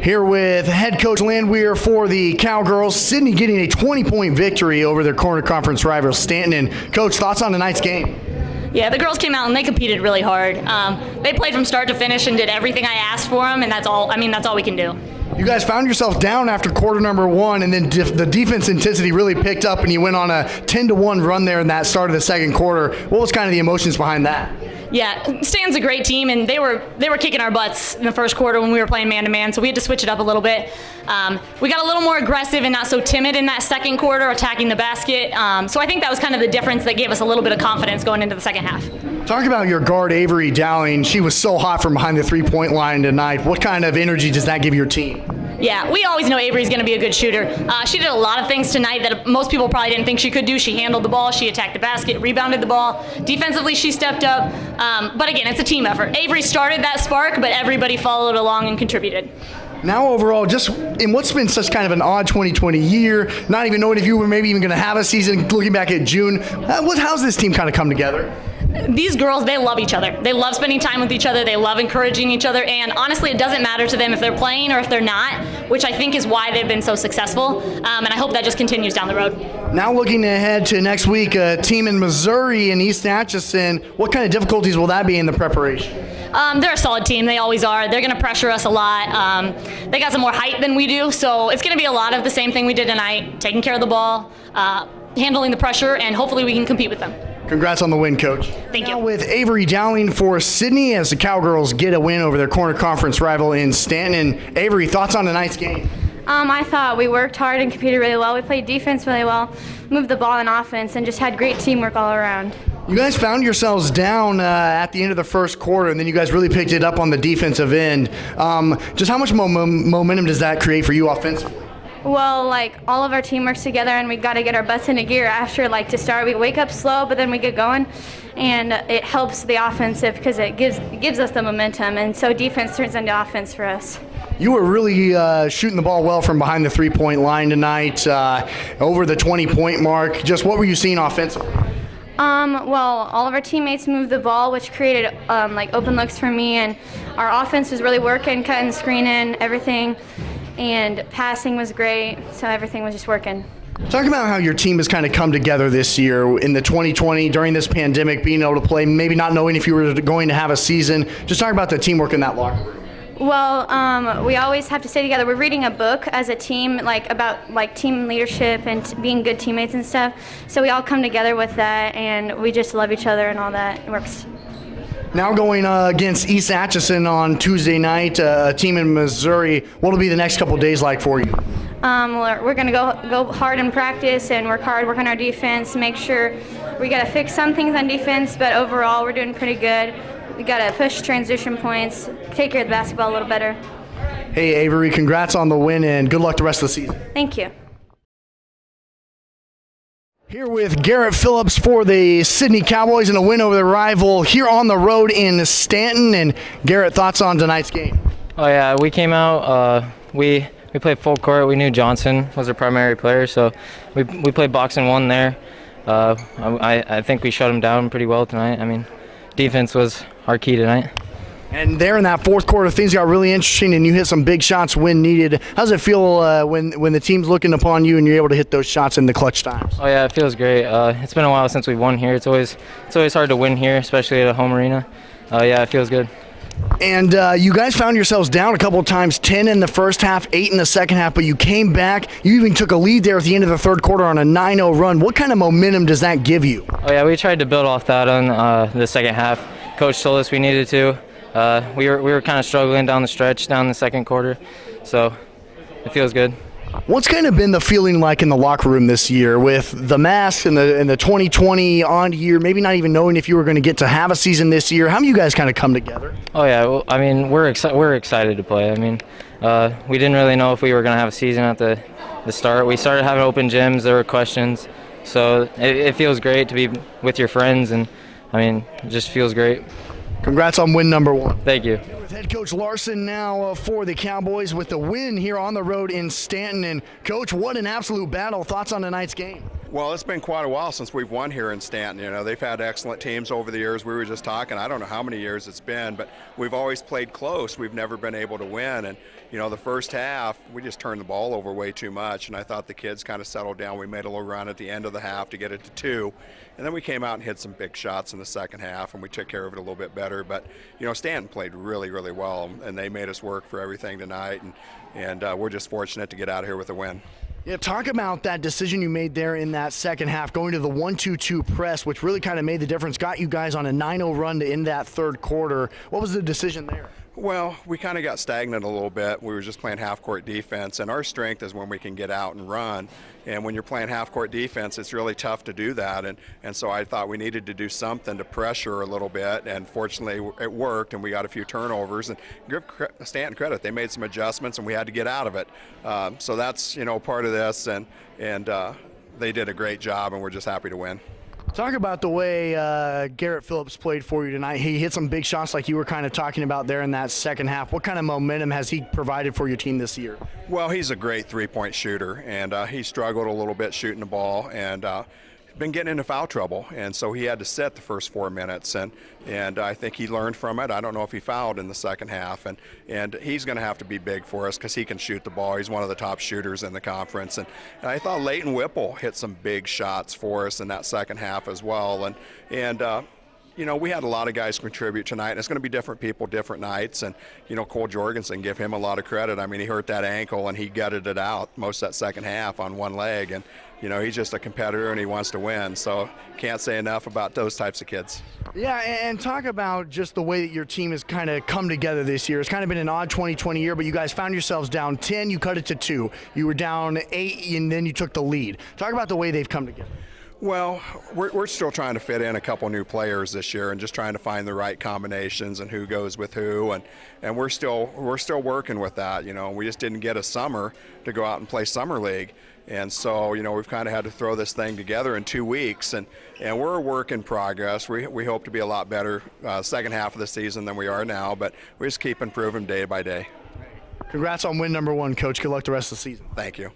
Here with head coach Landwehr for the Cowgirls. Sidney getting a 20-point victory over their corner conference rival Stanton. And Coach, thoughts on tonight's game? Yeah, the girls came out and they competed really hard. They played from start to finish and did everything I asked for them, and that's all we can do. You guys found yourself down after quarter number one, and then the defense intensity really picked up, and you went on a 10-1 run there in that start of the second quarter. What was kind of the emotions behind that? Yeah, Stanton's a great team, and they were kicking our butts in the first quarter when we were playing man-to-man, so we had to switch it up a little bit. We got a little more aggressive and not so timid in that second quarter, attacking the basket. So I think that was kind of the difference that gave us a little bit of confidence going into the second half. Talk about your guard, Avery Dowling. She was so hot from behind the three-point line tonight. What kind of energy does that give your team? Yeah, we always know Avery's going to be a good shooter. She did a lot of things tonight that most people probably didn't think she could do. She handled the ball, she attacked the basket, rebounded the ball. Defensively, she stepped up. But again, it's a team effort. Avery started that spark, but everybody followed along and contributed. Now overall, just in what's been such kind of an odd 2020 year, not even knowing if you were maybe even going to have a season, looking back at June, how's this team kind of come together? These girls, they love each other. They love spending time with each other. They love encouraging each other. And honestly, it doesn't matter to them if they're playing or if they're not, which I think is why they've been so successful. And I hope that just continues down the road. Now looking ahead to next week, a team in Missouri and East Atchison, what kind of difficulties will that be in the preparation? They're a solid team. They always are. They're going to pressure us a lot. They got some more height than we do, so it's going to be a lot of the same thing we did tonight, taking care of the ball, handling the pressure, and hopefully we can compete with them. Congrats on the win, Coach. Thank you. Now with Avery Dowling for Sidney as the Cowgirls get a win over their corner conference rival in Stanton. And Avery, thoughts on tonight's game? I thought we worked hard and competed really well. We played defense really well, moved the ball in offense, and just had great teamwork all around. You guys found yourselves down at the end of the first quarter, and then you guys really picked it up on the defensive end. Just how much momentum does that create for you offensively? Well, all of our team works together, and we got to get our butts into gear after, to start. We wake up slow, but then we get going, and it helps the offensive because it gives us the momentum, and so defense turns into offense for us. You were really shooting the ball well from behind the three-point line tonight, over the 20-point mark. Just what were you seeing offensively? Well, all of our teammates moved the ball, which created open looks for me, and our offense was really working, cutting, screening, everything, and passing was great, so everything was just working. Talk about how your team has kind of come together this year in the 2020 during this pandemic, being able to play, maybe not knowing if you were going to have a season. Just talk about the teamwork in that locker room. Well, we always have to stay together. We're reading a book as a team, about team leadership and being good teammates and stuff. So we all come together with that, and we just love each other and all that. It works. Now going against East Atchison on Tuesday night, a team in Missouri. What will be the next couple of days like for you? We're going to go hard in practice and work hard, work on our defense, make sure we got to fix some things on defense, but overall we're doing pretty good. We got to push transition points, take care of the basketball a little better. Hey, Avery, congrats on the win, and good luck the rest of the season. Thank you. Here with Garrett Phillips for the Sidney Cowboys and a win over their rival here on the road in Stanton. And Garrett, thoughts on tonight's game? Oh yeah, we came out. We played full court. We knew Johnson was our primary player, so we played boxing one there. I think we shut him down pretty well tonight. I mean, defense was our key tonight. And there in that fourth quarter, things got really interesting, and you hit some big shots when needed. How does it feel when the team's looking upon you and you're able to hit those shots in the clutch times? Oh yeah, it feels great. It's been a while since we've won here. It's always hard to win here, especially at a home arena. Yeah, it feels good. And you guys found yourselves down a couple of times, 10 in the first half, 8 in the second half, but you came back. You even took a lead there at the end of the third quarter on a 9-0 run. What kind of momentum does that give you? Oh yeah, we tried to build off that on the second half. Coach told us we needed to. We were kind of struggling down the stretch, down the second quarter, so it feels good. What's kind of been the feeling like in the locker room this year with the mask and the 2020 on year, maybe not even knowing if you were going to get to have a season this year? How have you guys kind of come together? Oh yeah, well, I mean we're excited to play. I mean we didn't really know if we were going to have a season at the start. We started having open gyms. There were questions, so it feels great to be with your friends, and I mean it just feels great. Congrats on win number one. Thank you. With head coach Larson now for the Cowboys with the win here on the road in Stanton. And coach, what an absolute battle. Thoughts on tonight's game? Well, it's been quite a while since we've won here in Stanton. You know, they've had excellent teams over the years. We were just talking, I don't know how many years it's been, but we've always played close. We've never been able to win. And, you know, the first half, we just turned the ball over way too much. And I thought the kids kind of settled down. We made a little run at the end of the half to get it to 2. And then we came out and hit some big shots in the second half, and we took care of it a little bit better. But, you know, Stanton played really, really well, and they made us work for everything tonight. And we're just fortunate to get out of here with a win. Yeah, talk about that decision you made there in that second half, going to the 1-2-2 press, which really kind of made the difference, got you guys on a 9-0 run to end that third quarter. What was the decision there? Well, we kind of got stagnant a little bit. We were just playing half-court defense, and our strength is when we can get out and run. And when you're playing half-court defense, it's really tough to do that. And so I thought we needed to do something to pressure a little bit, and fortunately it worked, and we got a few turnovers. And give Stanton credit, they made some adjustments, and we had to get out of it. So that's, you know, part of this, and they did a great job, and we're just happy to win. Talk about the way Garrett Phillips played for you tonight. He hit some big shots like you were kind of talking about there in that second half. What kind of momentum has he provided for your team this year? Well, he's a great three-point shooter, and he struggled a little bit shooting the ball, and been getting into foul trouble, and so he had to sit the first 4 minutes, and I think he learned from it. I don't know if he fouled in the second half, and he's going to have to be big for us because he can shoot the ball. He's one of the top shooters in the conference, and I thought Leighton Whipple hit some big shots for us in that second half as well, and you know, we had a lot of guys contribute tonight, and it's going to be different people, different nights. And, you know, Cole Jorgensen, give him a lot of credit. I mean, he hurt that ankle, and he gutted it out most of that second half on one leg. And, you know, he's just a competitor, and he wants to win. So can't say enough about those types of kids. Yeah, and talk about just the way that your team has kind of come together this year. It's kind of been an odd 2020 year, but you guys found yourselves down 10. You cut it to 2. You were down 8, and then you took the lead. Talk about the way they've come together. Well, we're still trying to fit in a couple new players this year and just trying to find the right combinations and who goes with who, and we're still working with that. You know, we just didn't get a summer to go out and play summer league, and so, you know, we've kind of had to throw this thing together in 2 weeks, and we're a work in progress. We hope to be a lot better second half of the season than we are now, but we just keep improving day by day. Congrats on win number 1, Coach. Good luck the rest of the season. Thank you.